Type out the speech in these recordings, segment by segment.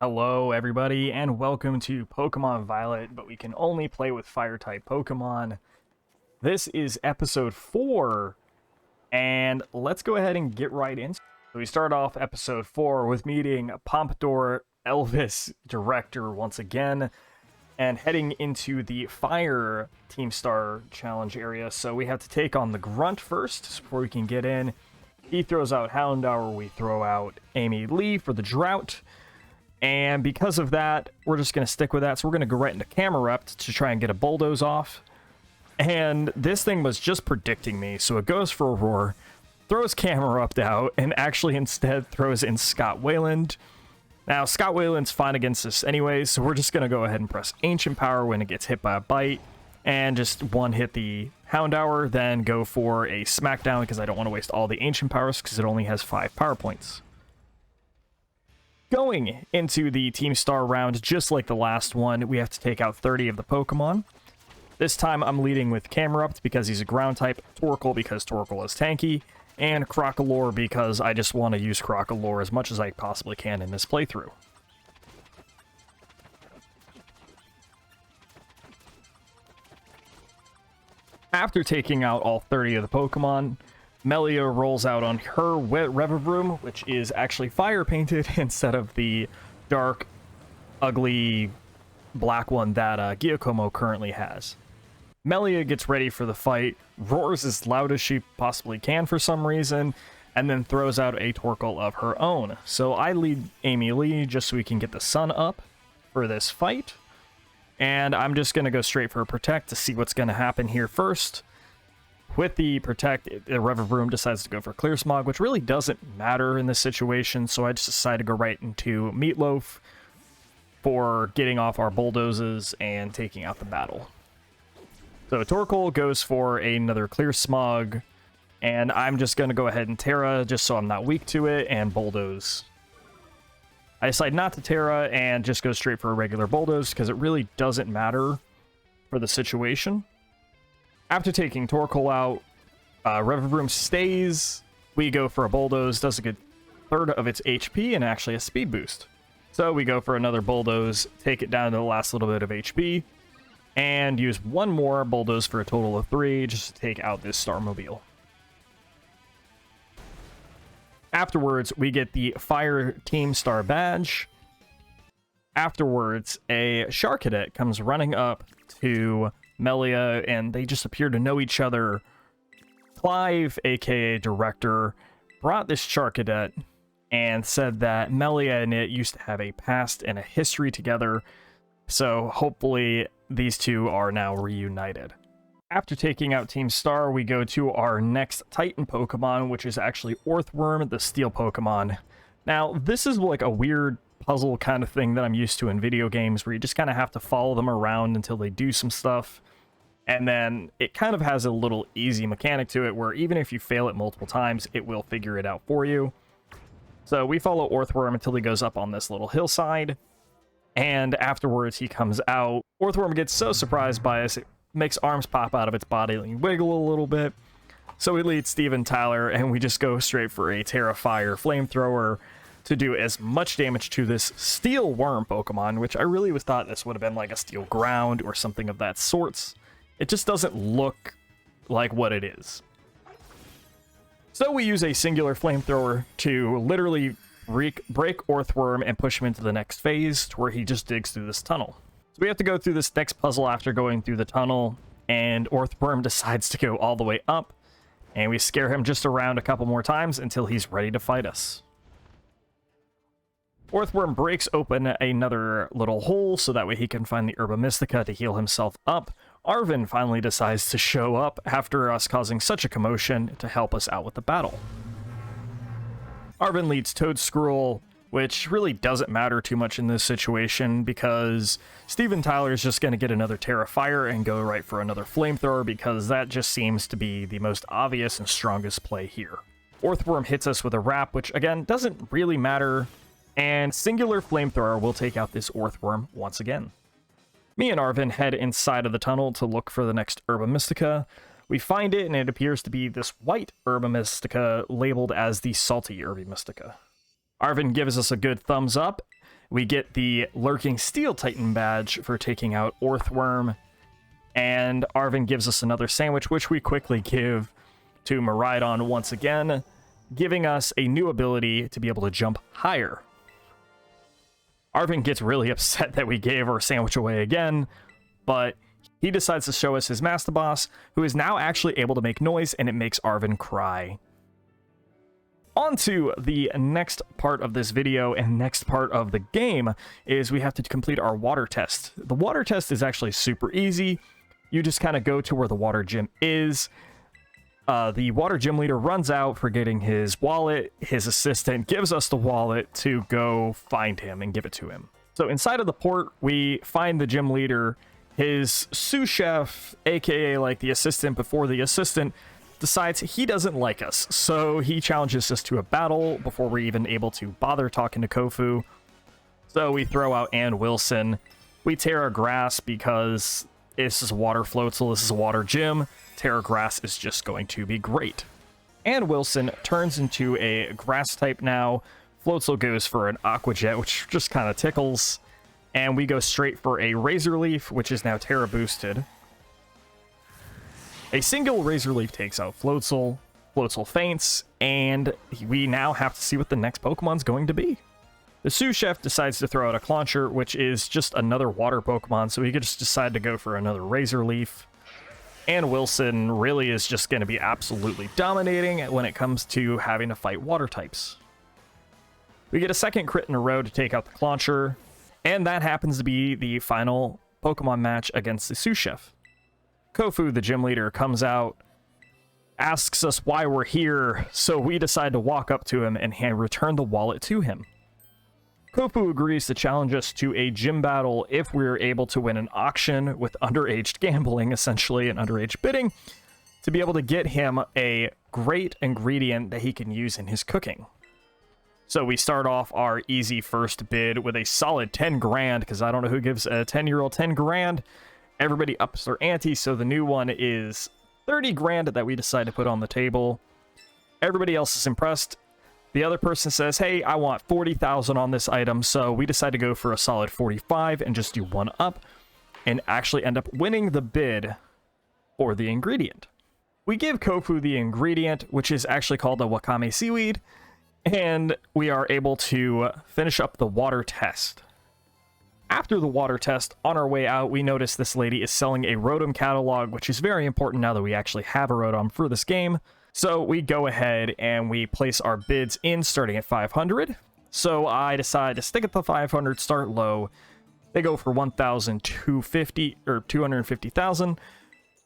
Hello, everybody, and welcome to Pokemon Violet, but we can only play with Fire-type Pokemon. This is episode 4, and let's go ahead and get right into it. So we start off episode 4 with meeting Pompadour Elvis Director once again, and heading into the Fire Team Star Challenge area. So we have to take on the Grunt first before we can get in. He throws out Houndour, we throw out Amy Lee for the Drought. And because of that, we're just going to stick with that. So we're going to go right into Camerupt to try and get a Bulldoze off. And this thing was just predicting me. So it goes for a Roar, throws Camerupt out, and actually instead throws in Scott Wayland. Now, Scott Wayland's fine against this anyway, so we're just going to go ahead and press Ancient Power when it gets hit by a Bite. And just one-hit the Houndour, then go for a Smackdown because I don't want to waste all the Ancient Powers because it only has 5 power points. Going into the Team Star round, just like the last one, we have to take out 30 of the Pokemon. This time I'm leading with Camerupt because he's a ground type, Torkoal because Torkoal is tanky, and Crocalor because I just want to use Crocalor as much as I possibly can in this playthrough. After taking out all 30 of the Pokemon, Melia rolls out on her Revavroom, which is actually fire painted instead of the dark, ugly black one that Giacomo currently has. Melia gets ready for the fight, roars as loud as she possibly can for some reason, and then throws out a Torkoal of her own. So I lead Amy Lee just so we can get the sun up for this fight. And I'm just going to go straight for a Protect to see what's going to happen here first. With the Protect, the Revavroom decides to go for Clear Smog, which really doesn't matter in this situation, so I just decided to go right into Meatloaf for getting off our Bulldozes and taking out the battle. So Torkoal goes for another Clear Smog, and I'm just going to go ahead and Terra, just so I'm not weak to it, and Bulldoze. I decide not to Terra and just go straight for a regular Bulldoze, because it really doesn't matter for the situation. After taking Torkoal out, Revavroom stays. We go for a Bulldoze, does a good third of its HP and actually a speed boost. So we go for another Bulldoze, take it down to the last little bit of HP, and use one more Bulldoze for a total of 3 just to take out this Starmobile. Afterwards, we get the Fire Team Star badge. Afterwards, a Charcadet comes running up to Melia, and they just appear to know each other. Clive, aka Director, brought this Charcadet and said that Melia and it used to have a past and a history together, so hopefully these two are now reunited. After taking out Team Star, we go to our next Titan Pokemon, which is actually Orthworm, the Steel Pokemon. Now, this is like a weird puzzle kind of thing that I'm used to in video games, where you just kind of have to follow them around until they do some stuff. And then it kind of has a little easy mechanic to it, where even if you fail it multiple times, it will figure it out for you. So we follow Orthworm until he goes up on this little hillside. And afterwards, he comes out. Orthworm gets so surprised by us, it makes arms pop out of its body and wiggle a little bit. So we lead Steven Tyler, and we just go straight for a Terrafire Flamethrower to do as much damage to this Steel Worm Pokemon, which I really thought this would have been like a Steel Ground or something of that sorts. It just doesn't look like what it is. So we use a singular Flamethrower to literally break Orthworm and push him into the next phase, to where he just digs through this tunnel. So we have to go through this next puzzle after going through the tunnel, and Orthworm decides to go all the way up, and we scare him just around a couple more times until he's ready to fight us. Orthworm breaks open another little hole so that way he can find the Herba Mystica to heal himself up. Arven finally decides to show up after us causing such a commotion to help us out with the battle. Arven leads Toadscruel, which really doesn't matter too much in this situation because Steven Tyler is just going to get another Terrafire and go right for another Flamethrower because that just seems to be the most obvious and strongest play here. Orthworm hits us with a Wrap, which again doesn't really matter, and singular Flamethrower will take out this Orthworm once again. Me and Arven head inside of the tunnel to look for the next Herba Mystica. We find it, and it appears to be this white Herba Mystica labeled as the Salty Herba Mystica. Arven gives us a good thumbs up, We get the Lurking Steel Titan badge for taking out Orthworm, and Arven gives us another sandwich, which we quickly give to Miraidon once again, giving us a new ability to be able to jump higher. Arven gets really upset that we gave our sandwich away again, but he decides to show us his Master Boss, who is now actually able to make noise, and it makes Arven cry. On to the next part of this video and next part of the game is we have to complete our water test. The water test is actually super easy. You just kind of go to where the water gym is. The water gym leader runs out forgetting his wallet. His assistant gives us the wallet to go find him and give it to him. So inside of the port, we find the gym leader. His sous chef, aka like the assistant before the assistant, decides he doesn't like us, so he challenges us to a battle before we're even able to bother talking to Kofu. So we throw out Ann Wilson. We tear our grass because this is a water floatzel, this is a water gym. Terra grass is just going to be great. Ann Wilson turns into a grass type now. Floatzel goes for an aqua jet, which just kind of tickles. And we go straight for a Razor Leaf, which is now Terra boosted. A single Razor Leaf takes out Floatzel. Floatzel faints, and we now have to see what the next Pokemon's going to be. The sous chef decides to throw out a Clauncher, which is just another water Pokemon, so he could just decide to go for another Razor Leaf. And Wilson really is just going to be absolutely dominating when it comes to having to fight water types. We get a second crit in a row to take out the Clauncher, and that happens to be the final Pokemon match against the sous chef. Kofu, the gym leader, comes out, asks us why we're here, so we decide to walk up to him and return the wallet to him. Kofu agrees to challenge us to a gym battle if we're able to win an auction with underage gambling, essentially, and underage bidding, to be able to get him a great ingredient that he can use in his cooking. So we start off our easy first bid with a solid 10 grand, because I don't know who gives a 10-year-old 10 grand. Everybody ups their ante, so the new one is 30 grand that we decide to put on the table. Everybody else is impressed. The other person says, hey, I want 40,000 on this item, so we decide to go for a solid 45 and just do one up, and actually end up winning the bid for the ingredient. We give Kofu the ingredient, which is actually called the Wakame Seaweed, and we are able to finish up the water test. After the water test, on our way out, we notice this lady is selling a Rotom catalog, which is very important now that we actually have a Rotom for this game. So we go ahead and we place our bids in, starting at 500. So I decide to stick at the 500, start low. They go for 1,250 or 250,000.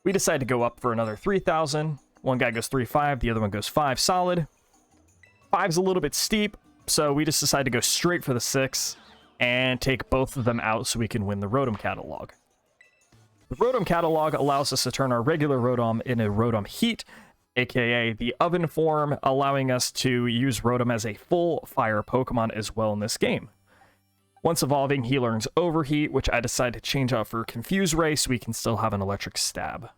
We decide to go up for another 3,000. One guy goes 3.5, the other one goes 5 solid. 5's a little bit steep, so we just decide to go straight for the 6. And take both of them out so we can win the Rotom catalog. The Rotom catalog allows us to turn our regular Rotom into Rotom Heat, aka the oven form, allowing us to use Rotom as a full fire Pokemon as well in this game. Once evolving, he learns Overheat, which I decide to change out for Confuse Ray so we can still have an electric stab.